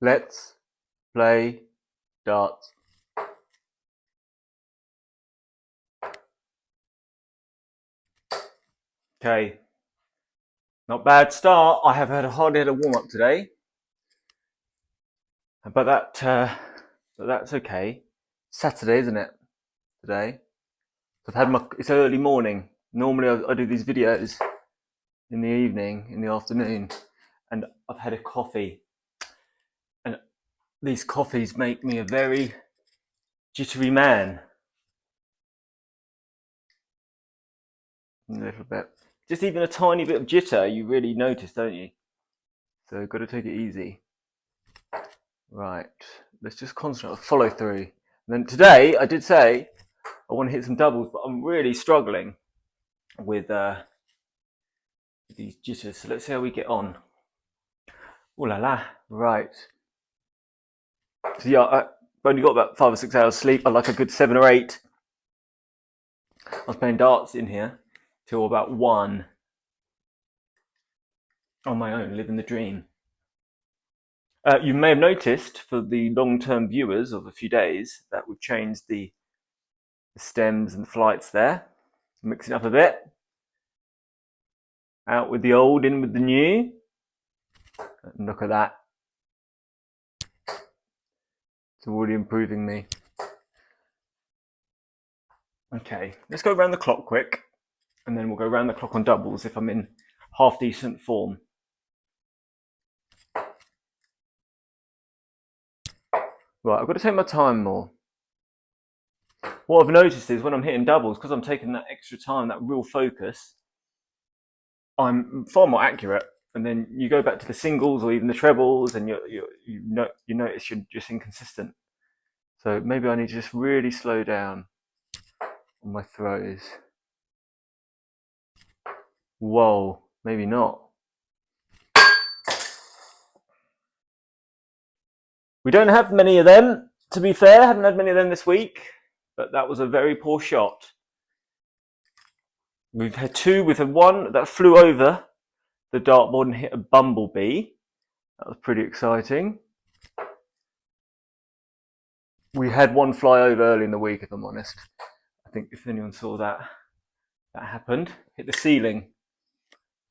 Let's play darts. Okay, not bad start. I have hardly had a warm up today, but that's okay. Saturday, isn't it? Today, I've had it's early morning. Normally, I do these videos in the evening, in the afternoon, and I've had a coffee, and these coffees make me a very jittery man. A little bit, just even a tiny bit of jitter, you really notice, don't you? So, got to take it easy. Right, let's just concentrate on follow through. And then today, I did say I want to hit some doubles, but I'm really struggling with these jitters. So let's see how we get on. Ooh la la! Right. So yeah, I've only got about 5 or 6 hours sleep. I like a good 7 or 8. I was playing darts in here till about 1 on my own, living the dream. You may have noticed for the long-term viewers of a few days that we've changed the stems and flights there, mixing up a bit. Out with the old, in with the new. And look at that. It's already improving me. Okay, let's go around the clock quick, and then we'll go around the clock on doubles if I'm in half decent form. Right, I've got to take my time more. What I've noticed is when I'm hitting doubles, because I'm taking that extra time, that real focus, I'm far more accurate. And then you go back to the singles or even the trebles, and you notice you're just inconsistent. So maybe I need to just really slow down on my throws. Whoa, maybe not. We don't have many of them, to be fair. Haven't had many of them this week, but that was a very poor shot. We've had 2. We've had 1 that flew over the dartboard and hit a bumblebee. That was pretty exciting. We had 1 fly over early in the week, if I'm honest. I think if anyone saw that, that happened. Hit the ceiling.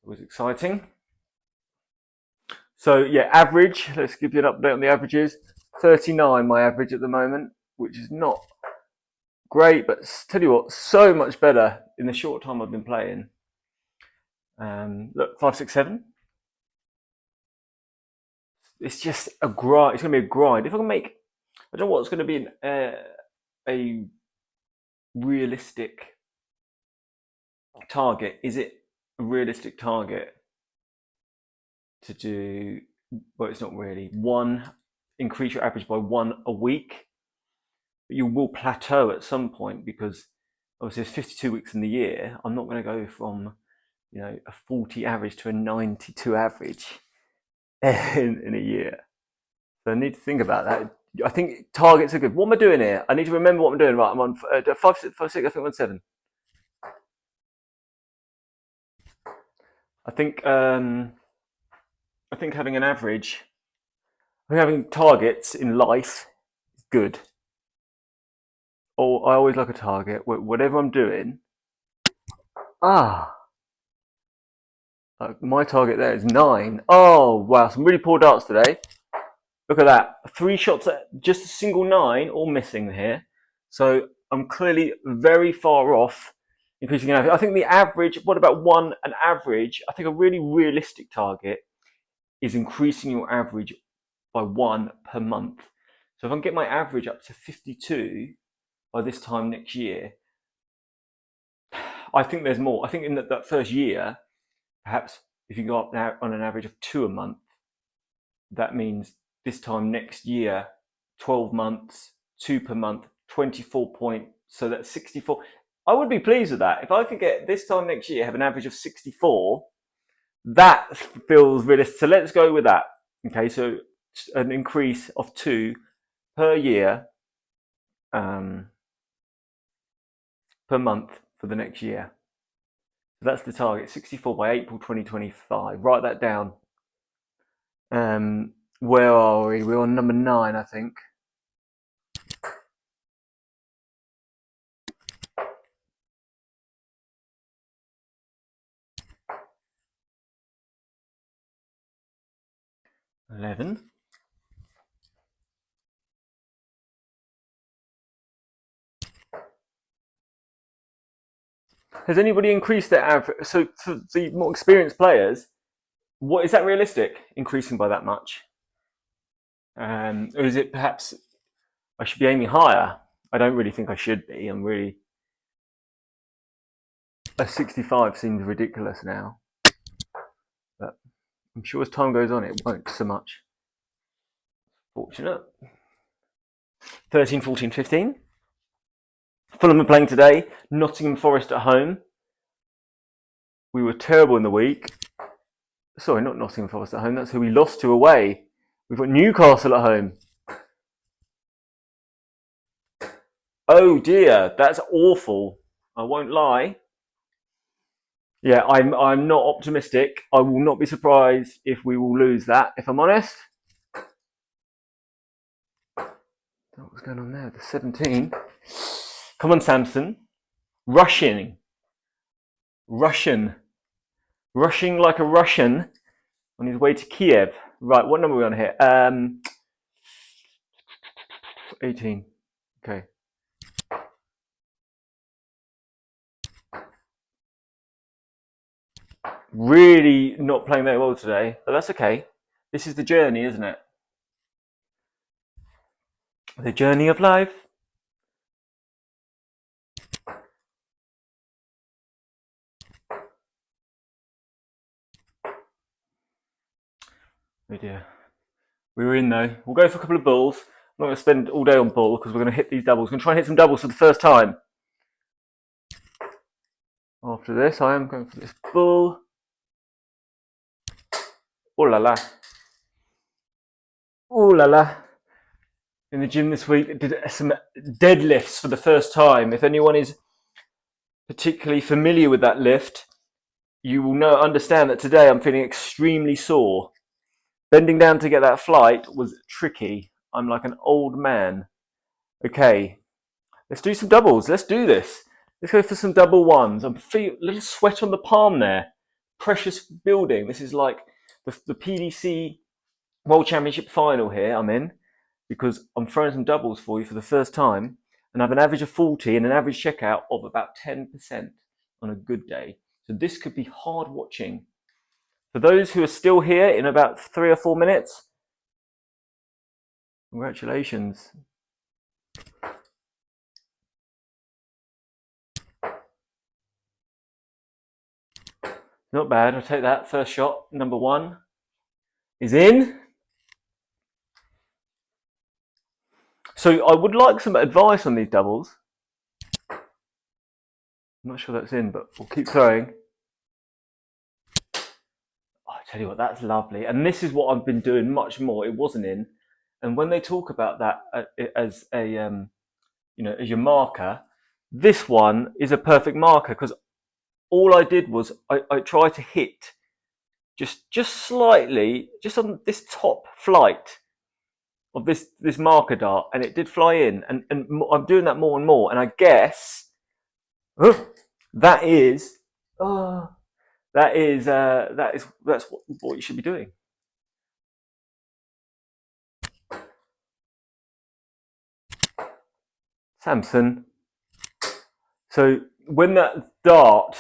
It was exciting. So yeah, average. Let's give you an update on the averages. 39 my average at the moment, which is not great, but tell you what, so much better in the short time I've been playing. Look, 5, 6, 7. It's just a grind. It's going to be a grind. If I can make, I don't know what's going to be a realistic target. Is it a realistic target to do? Well, it's not really. 1, increase your average by 1 a week. But you will plateau at some point because obviously there's 52 weeks in the year. I'm not going to go from a 40 average to a 92 average in a year. So I need to think about that. I think targets are good. What am I doing here? I need to remember what I'm doing. Right, I'm on 5, 6, 5, 6. I think I'm on 7. I think having an average, having targets in life is good. Or I always like a target. Whatever I'm doing. My target there is 9. Oh wow, some really poor darts today. Look at that. 3 shots at just a single 9, all missing here. So I'm clearly very far off increasing average. I think the average, what about an average? I think a really realistic target is increasing your average by 1 per month. So if I can get my average up to 52 by this time next year, I think there's more. I think in that first year, perhaps if you go up now on an average of 2 a month, that means this time next year, 12 months, 2 per month, 24 points. So that's 64. I would be pleased with that. If I could get this time next year, have an average of 64, that feels realistic. So let's go with that. Okay, so an increase of 2 per year per month for the next year. So that's the target, 64 by April 2025. Write that down. Where are we? We're on number 9, I think. $11. Has anybody increased their average? So for the more experienced players, what is that realistic? Increasing by that much, or is it perhaps I should be aiming higher? I don't really think I should be. I'm really a 65 seems ridiculous now, but I'm sure as time goes on, it won't so much. Fortunate. 13, 14, 15. Fulham are playing today. Nottingham Forest at home. We were terrible in the week. Sorry, not Nottingham Forest at home. That's who we lost to away. We've got Newcastle at home. Oh dear, that's awful. I won't lie. Yeah, I'm not optimistic. I will not be surprised if we will lose that, if I'm honest. What's going on there? The 17. Come on, Samson. Rushing like a Russian on his way to Kiev. Right, what number are we on here? 18. Okay. Really not playing very well today, but that's okay. This is the journey, isn't it? The journey of life. Oh dear. We were in though. We'll go for a couple of bulls. I'm not going to spend all day on bull because we're going to hit these doubles. We're going to try and hit some doubles for the first time. After this, I am going for this bull. Oh la la. Oh la la. In the gym this week, I did some deadlifts for the first time. If anyone is particularly familiar with that lift, you will understand that today I'm feeling extremely sore. Bending down to get that flight was tricky. I'm like an old man. Okay, let's do some doubles. Let's do this. Let's go for some double ones. I'm feeling a little sweat on the palm there. Precious building. This is like the PDC World Championship final here I'm in because I'm throwing some doubles for you for the first time and I have an average of 40 and an average checkout of about 10% on a good day. So this could be hard watching. For those who are still here in about 3 or 4 minutes, congratulations. Not bad. I'll take that. First shot, number 1 is in. So I would like some advice on these doubles. I'm not sure that's in, but we'll keep throwing. Oh, I tell you what, that's lovely. And this is what I've been doing much more. It wasn't in. And when they talk about that as a as your marker, this one is a perfect marker because all I did was I tried to hit just slightly, just on this top flight of this marker dart, and it did fly in. And I'm doing that more and more. And I guess that is that's what you should be doing. Samson. So when that dart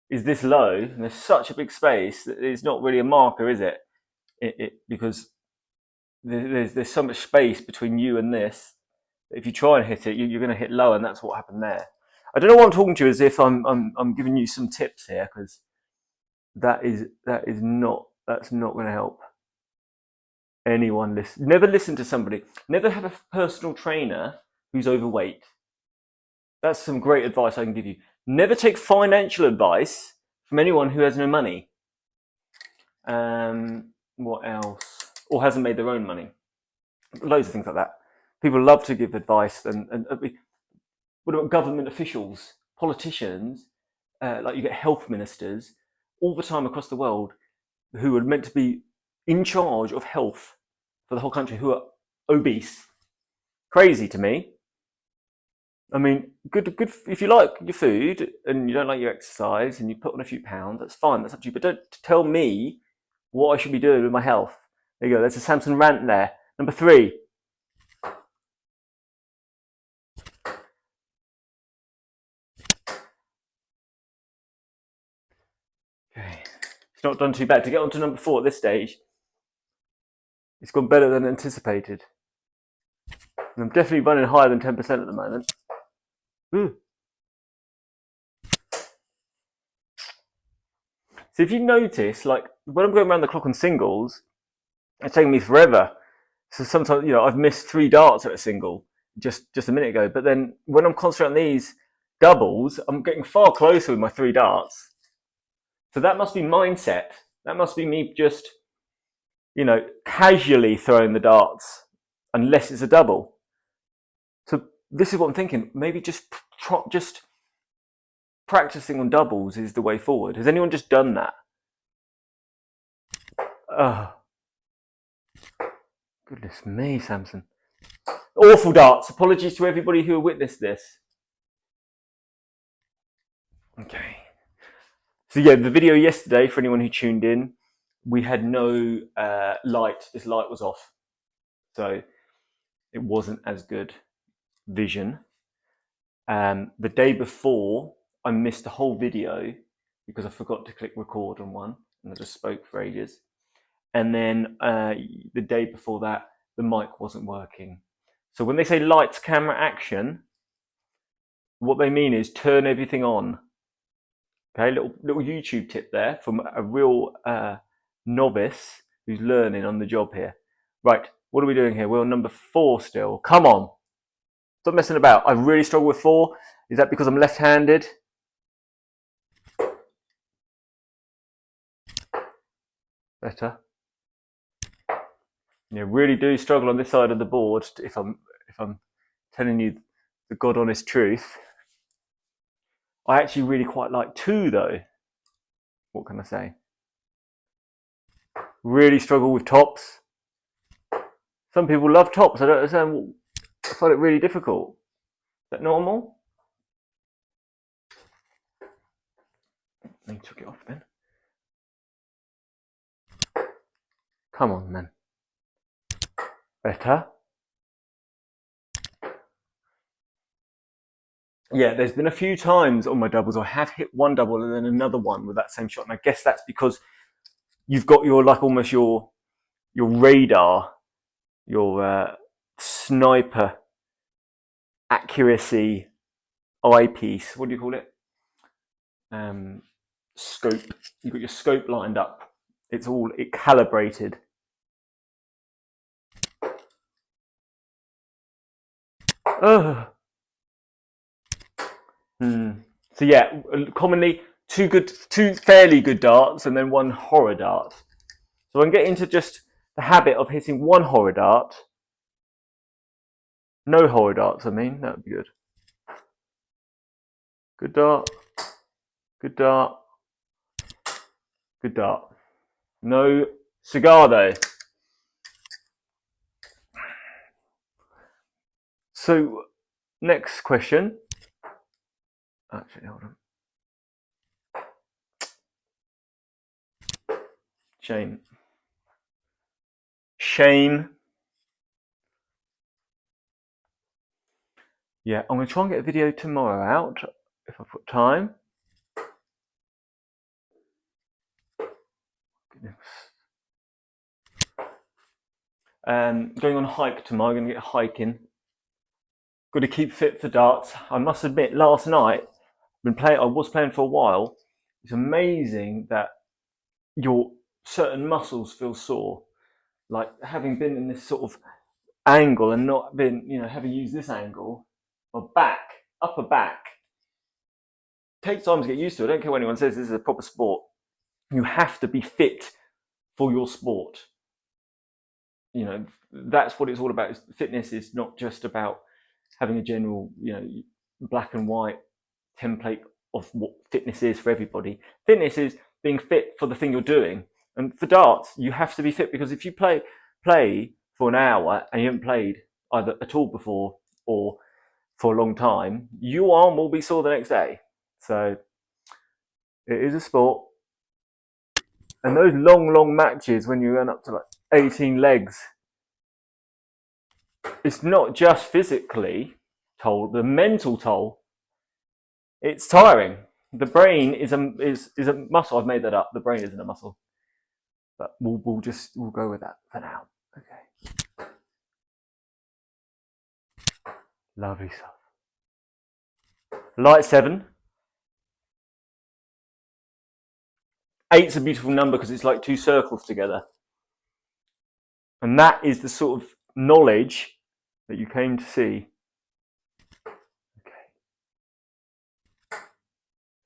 is this low and there's such a big space that it's not really a marker, is it? Because there's so much space between you and this. If you try and hit it, you're going to hit low, and that's what happened there. I don't know why I'm talking to you as if I'm giving you some tips here, because that's not going to help anyone. Never listen to somebody. Never have a personal trainer who's overweight. That's some great advice I can give you. Never take financial advice from anyone who has no money. What else? Or hasn't made their own money. Loads of things like that. People love to give advice. And what about government officials, politicians? Like you get health ministers all the time across the world who are meant to be, in charge of health for the whole country who are obese. Crazy to me. I mean, good. If you like your food and you don't like your exercise and you put on a few pounds, that's fine. That's up to you. But don't tell me what I should be doing with my health. There you go. There's a Samson rant there. Number 3. Okay. It's not done too bad. To get on to number 4 at this stage, it's gone better than anticipated. And I'm definitely running higher than 10% at the moment. So if you notice, like when I'm going around the clock on singles, it's taking me forever. So sometimes, I've missed 3 darts at a single just a minute ago. But then when I'm concentrating on these doubles, I'm getting far closer with my 3 darts. So that must be mindset. That must be me just, casually throwing the darts, unless it's a double. So this is what I'm thinking. Maybe just practicing on doubles is the way forward. Has anyone just done that? Oh, goodness me, Samson. Awful darts. Apologies to everybody who witnessed this. Okay. So yeah, the video yesterday, for anyone who tuned in, we had no light. This light was off. So it wasn't as good vision. The day before, I missed the whole video because I forgot to click record on one and I just spoke for ages. And then the day before that, the mic wasn't working. So when they say lights, camera, action, what they mean is turn everything on. Okay, little YouTube tip there from a real novice who's learning on the job here. Right, what are we doing here? We're on number 4 still. Come on. Stop messing about. I really struggle with 4. Is that because I'm left-handed? Better. Yeah, really do struggle on this side of the board if I'm telling you the God honest truth. I actually really quite like 2 though. What can I say? Really struggle with tops. Some people love tops. I don't understand. I find it really difficult. Is that normal? I took it off then. Come on, then. Better. Yeah, there's been a few times on my doubles I have hit one double and then another one with that same shot, and I guess that's because you've got your almost your radar, your sniper accuracy eyepiece. What do you call it? Scope. You've got your scope lined up. It's calibrated. Ugh. So yeah, commonly 2 fairly good darts and then 1 horror dart. So I can get into just the habit of hitting 1 horror dart. No horror darts, I mean, that would be good. Good dart. Good dart. Good dart. No cigar though. So next question. Actually, hold on. Shame. Yeah, I'm going to try and get a video tomorrow out if I put time. Going on a hike tomorrow. I'm going to get hiking. Got to keep fit for darts. I must admit, last night I was playing for a while. It's amazing that your certain muscles feel sore. Like having been in this sort of angle and not been, having used this angle, or upper back, takes time to get used to. I don't care what anyone says, this is a proper sport. You have to be fit for your sport. That's what it's all about. Fitness is not just about having a general, black and white template of what fitness is for everybody. Fitness is being fit for the thing you're doing. And for darts, you have to be fit, because if you play for an hour and you haven't played either at all before or for a long time, your arm will be sore the next day. So it is a sport. And those long matches when you run up to like 18 legs, it's not just physically toll, the mental toll. It's tiring. The brain is a muscle. I've made that up. The brain isn't a muscle, but we'll go with that for now. Okay. Lovely stuff. Light 7. 8's a beautiful number because it's like two circles together, and that is the sort of knowledge that you came to see. Okay. Is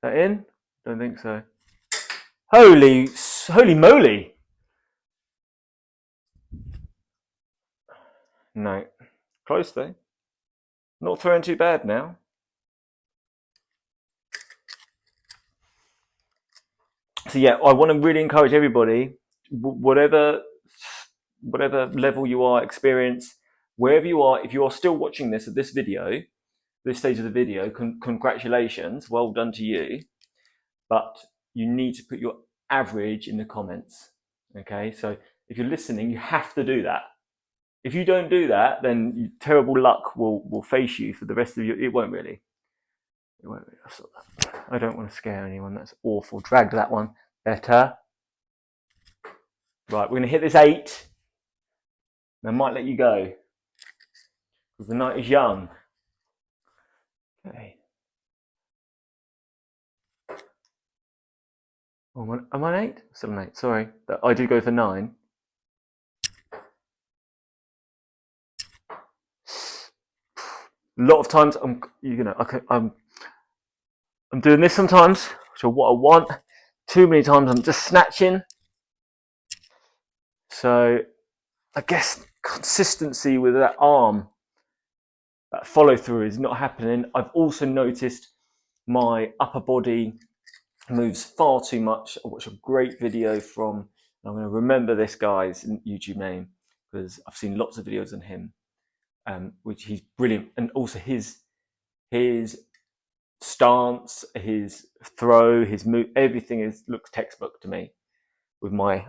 that in? Don't think so. Holy moly! No. Close though. Not throwing too bad now. So yeah, I want to really encourage everybody, whatever level you are, experience, wherever you are, if you are still watching this at this stage of the video, congratulations, well done to you. But you need to put your average in the comments. Okay, so if you're listening, you have to do that. If you don't do that, then terrible luck will face you for the rest of your. It won't really. I don't want to scare anyone. That's awful. Dragged that one. Better. Right, we're going to hit this 8. I might let you go because the night is young. Okay. Oh, am I an 8? Still an 8. Sorry, I did go for 9. A lot of times, I'm doing this sometimes, so what I want. Too many times, I'm just snatching. So, I guess consistency with that arm, that follow through is not happening. I've also noticed my upper body moves far too much. I watched a great video from, I'm going to remember this guy's YouTube name because I've seen lots of videos on him, which he's brilliant. And also his stance, his throw, his move, everything looks textbook to me with my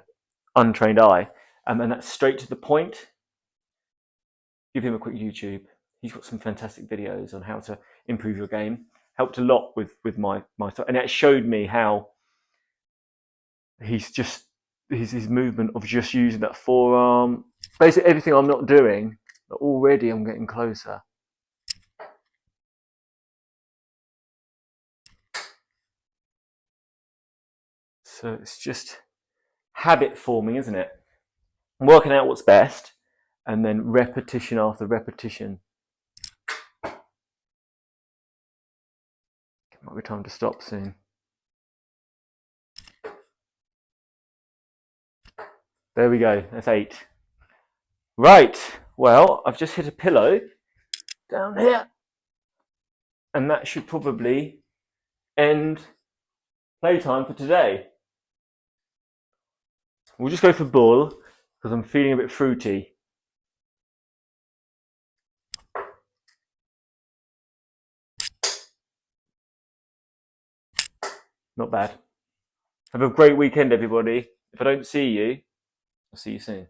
untrained eye. And that's straight to the point. Give him a quick YouTube. He's got some fantastic videos on how to improve your game. Helped a lot with my and it showed me how his movement of just using that forearm, basically everything I'm not doing, but already I'm getting closer. So it's just habit forming, isn't it? Working out what's best and then repetition after repetition. It might be time to stop soon. There we go, that's 8. Right, well, I've just hit a pillow down here. And that should probably end playtime for today. We'll just go for bull because I'm feeling a bit fruity. Not bad. Have a great weekend, everybody. If I don't see you, I'll see you soon.